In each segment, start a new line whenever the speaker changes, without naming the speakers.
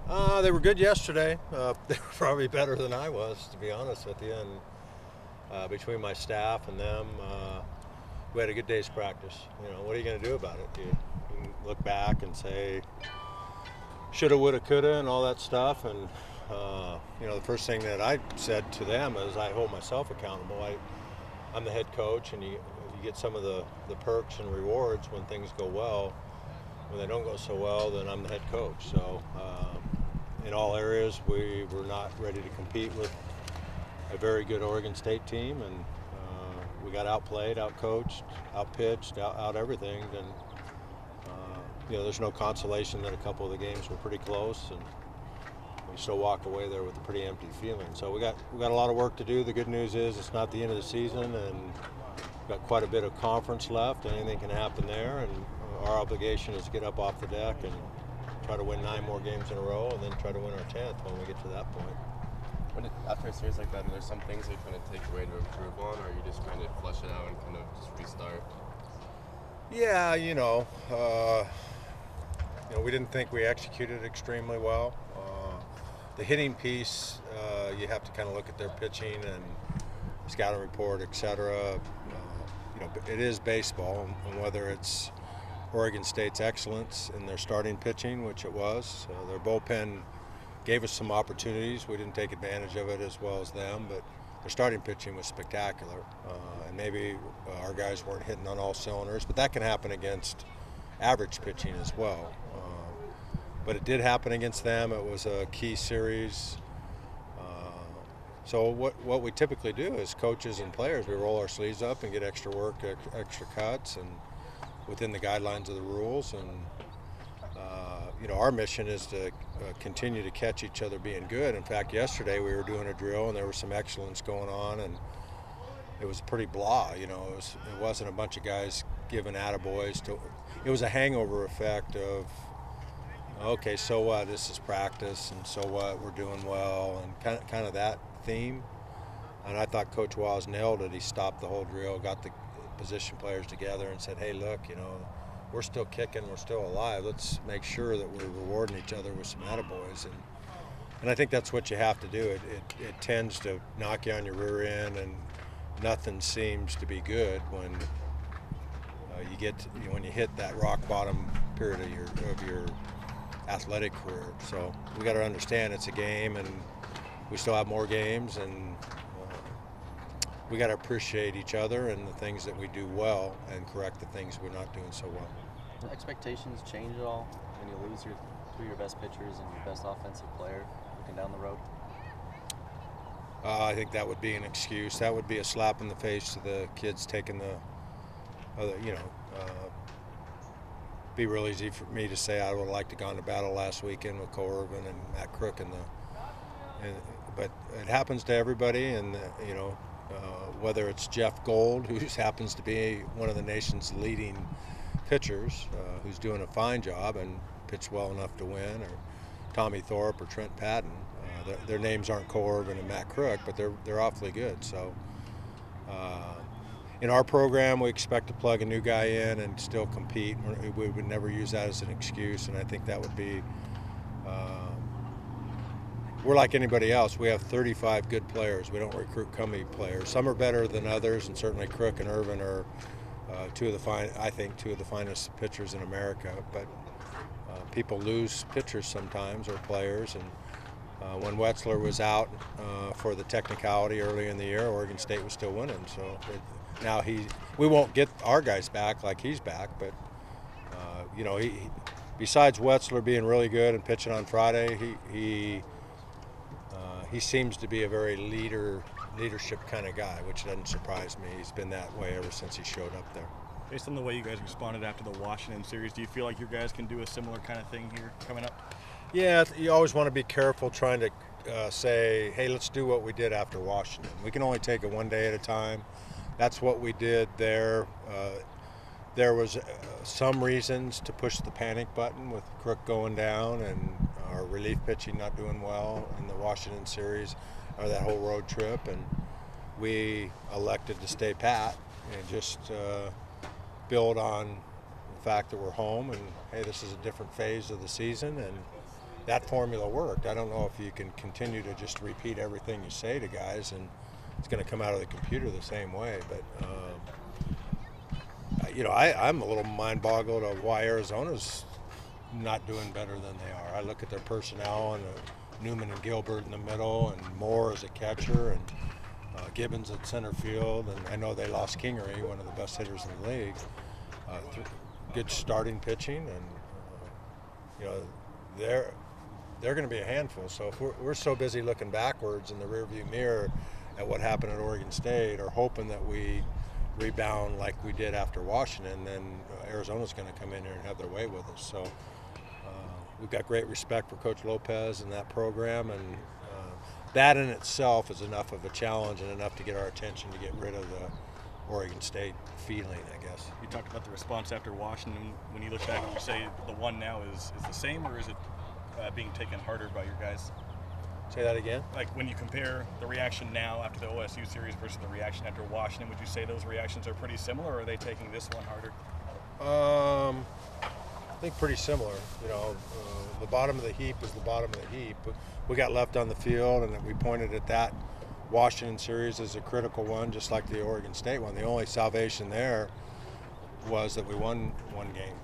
They were good yesterday. They were probably better than I was, to be honest with you. And between my staff and them, we had a good day's practice. What are you going to do about it? You can look back and say, shoulda, woulda, coulda, and all that stuff. And the first thing that I said to them is I hold myself accountable. I'm the head coach, and you get some of the perks and rewards when things go well. When they don't go so well, then I'm the head coach. So in all areas, we were not ready to compete with a very good Oregon State team, and we got outplayed, outcoached, outpitched, out everything. And there's no consolation that a couple of the games were pretty close, and we still walked away there with a pretty empty feeling. So we got a lot of work to do. The good news is it's not the end of the season, and we've got quite a bit of conference left. Anything can happen there, and our obligation is to get up off the deck and try to win 9 more games in a row, and then try to win our 10th when we get to that point.
After a series like that, are there some things you're trying to take away to improve on, or are you just trying to flush it out and kind of just restart?
Yeah, we didn't think we executed extremely well. The hitting piece, you have to kind of look at their pitching and scouting report, etc. It is baseball, and whether it's Oregon State's excellence in their starting pitching, which it was, their bullpen gave us some opportunities. We didn't take advantage of it as well as them, but their starting pitching was spectacular. And maybe our guys weren't hitting on all cylinders, but that can happen against average pitching as well. But it did happen against them. It was a key series. So what we typically do as coaches and players, we roll our sleeves up and get extra work, extra cuts, and within the guidelines of the rules. And our mission is to continue to catch each other being good. In fact, yesterday we were doing a drill and there was some excellence going on, and it was pretty blah. It wasn't a bunch of guys giving attaboys to. It was a hangover effect of, okay, so what? This is practice, and so what? We're doing well, and kind of that theme. And I thought Coach Waz nailed it. He stopped the whole drill, got the position players together, and said, "Hey, look, we're still kicking, we're still alive. Let's make sure that we're rewarding each other with some attaboys." And I think that's what you have to do. It tends to knock you on your rear end, and nothing seems to be good when when you hit that rock bottom period of your athletic career. So we got to understand it's a game, and we still have more games, and we got to appreciate each other and the things that we do well, and correct the things we're not doing so well.
Do expectations change at all when you lose two of your best pitchers and your best offensive player looking down the road?
I think that would be an excuse. That would be a slap in the face to the kids taking be real easy for me to say I would have liked to gone to battle last weekend with Cole Irvin and Matt Crook but it happens to everybody, and whether it's Jeff Gold, who happens to be one of the nation's leading pitchers, who's doing a fine job and pitched well enough to win, or Tommy Thorpe or Trent Patton. Their names aren't Cole Irvin and Matt Crook, but they're awfully good. So in our program, we expect to plug a new guy in and still compete. We would never use that as an excuse, and I think that would be we're like anybody else. We have 35 good players. We don't recruit crummy players. Some are better than others, and certainly Crook and Irvin are two of the finest pitchers in America. But people lose pitchers sometimes, or players. And when Wetzler was out for the technicality early in the year, Oregon State was still winning. So now we won't get our guys back like he's back, but he besides Wetzler being really good and pitching on Friday, he seems to be a very leadership kind of guy, which doesn't surprise me. He's been that way ever since he showed up there.
Based on the way you guys responded after the Washington series, do you feel like your guys can do a similar kind of thing here coming up?
Yeah, you always want to be careful trying to say, hey, let's do what we did after Washington. We can only take it one day at a time. That's what we did there. There was some reasons to push the panic button with Crook going down and our relief pitching not doing well in the Washington series or that whole road trip, and we elected to stay pat and just build on the fact that we're home and, hey, this is a different phase of the season, and that formula worked. I don't know if you can continue to just repeat everything you say to guys, and it's going to come out of the computer the same way. But I'm a little mind-boggled of why Arizona's not doing better than they are. I look at their personnel and Newman and Gilbert in the middle, and Moore as a catcher, and Gibbons at center field, and I know they lost Kingery, one of the best hitters in the league. Good starting pitching, and they're going to be a handful. So if we're so busy looking backwards in the rearview mirror at what happened at Oregon State, or hoping that we rebound like we did after Washington, then Arizona's going to come in here and have their way with us. So we've got great respect for Coach Lopez and that program, and that in itself is enough of a challenge and enough to get our attention to get rid of the Oregon State feeling, I guess.
You talked about the response after Washington. When you look back, would you say the one now is the same, or is it being taken harder by your guys?
Say that again?
Like when you compare the reaction now after the OSU series versus the reaction after Washington, would you say those reactions are pretty similar, or are they taking this one harder?
I think pretty similar. The bottom of the heap is the bottom of the heap. We got left on the field, and we pointed at that Washington series as a critical one, just like the Oregon State one. The only salvation there was that we won one game.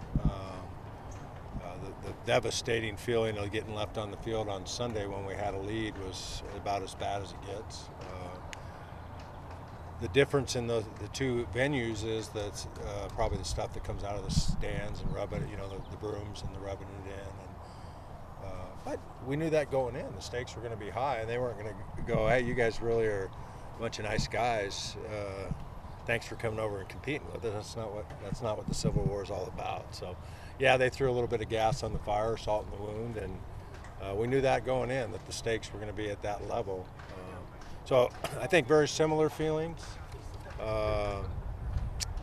The devastating feeling of getting left on the field on Sunday when we had a lead was about as bad as it gets. The difference in the two venues is that probably the stuff that comes out of the stands and rubbing it, the brooms and the rubbing it in. But we knew that going in. The stakes were going to be high, and they weren't going to go, hey, you guys really are a bunch of nice guys. Thanks for coming over and competing with us. That's not what the Civil War is all about. So, yeah, they threw a little bit of gas on the fire, salt in the wound, and we knew that going in, that the stakes were going to be at that level. So I think very similar feelings. The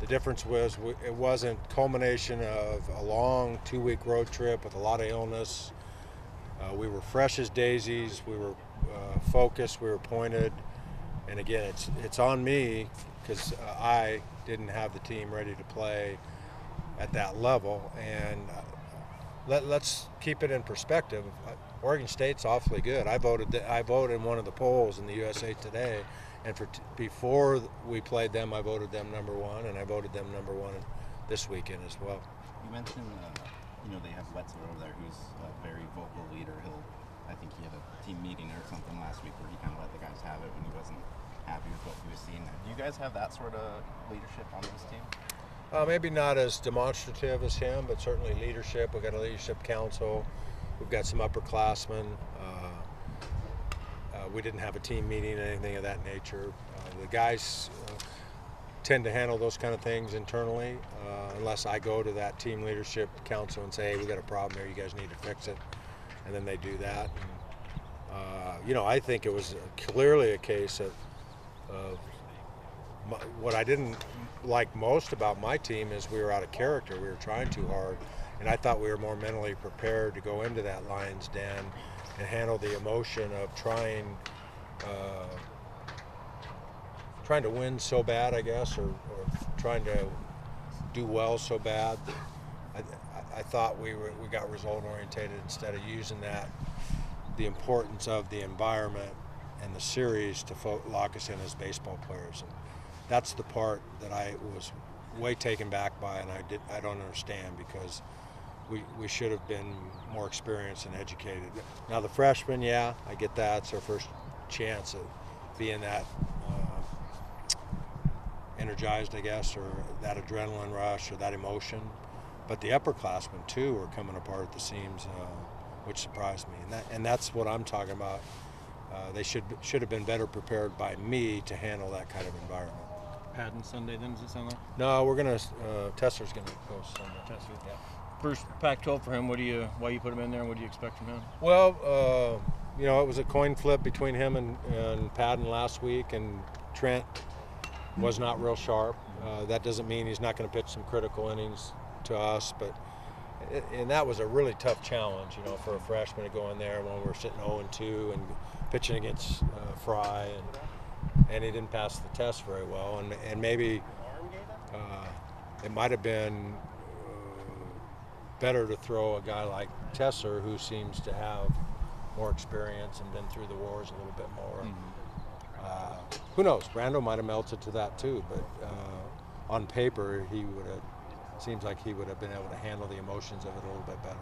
difference was it wasn't culmination of a long 2-week road trip with a lot of illness. We were fresh as daisies. We were focused. We were pointed. And again, it's on me because I didn't have the team ready to play at that level. And let's keep it in perspective. Oregon State's awfully good. I voted in one of the polls in the USA Today, and before we played them, I voted them number one, and I voted them number one this weekend as well.
You mentioned, they have Wetzel over there, who's a very vocal leader. I think he had a team meeting or something last week where he kind of let the guys have it when he wasn't happy with what he was seeing. Do you guys have that sort of leadership on this team?
Maybe not as demonstrative as him, but certainly leadership. We've got a leadership council. We've got some upperclassmen. We didn't have a team meeting, anything of that nature. The guys tend to handle those kind of things internally, unless I go to that team leadership council and say, hey, we got a problem here, you guys need to fix it. And then they do that. And, I think it was clearly a case of what I didn't like most about my team is we were out of character. We were trying too hard. And I thought we were more mentally prepared to go into that Lions den and handle the emotion of trying to win so bad, I guess, or trying to do well so bad. I thought we got result orientated instead of using the importance of the environment and the series to lock us in as baseball players. And that's the part that I was way taken back by, and I don't understand, because we should have been more experienced and educated. Now the freshmen, yeah, I get that. It's our first chance of being that energized, I guess, or that adrenaline rush or that emotion. But the upperclassmen too were coming apart at the seams, which surprised me. And that's what I'm talking about. They should have been better prepared by me to handle that kind of environment.
Padden Sunday, then, does it sound like?
No, we're gonna. Tesler's gonna go Sunday.
Tesler.
Yeah.
First Pac-12 for him. Why you put him in there? And what do you expect from him?
Well, it was a coin flip between him and Padden last week, and Trent was not real sharp. That doesn't mean he's not going to pitch some critical innings to us, but and that was a really tough challenge, for a freshman to go in there when we're sitting 0-2 and pitching against Fry, and he didn't pass the test very well, and maybe it might have been better to throw a guy like Tesser, who seems to have more experience and been through the wars a little bit more. Who knows? Brando might have melted to that too, but on paper, he would have. Seems like he would have been able to handle the emotions of it a little bit better.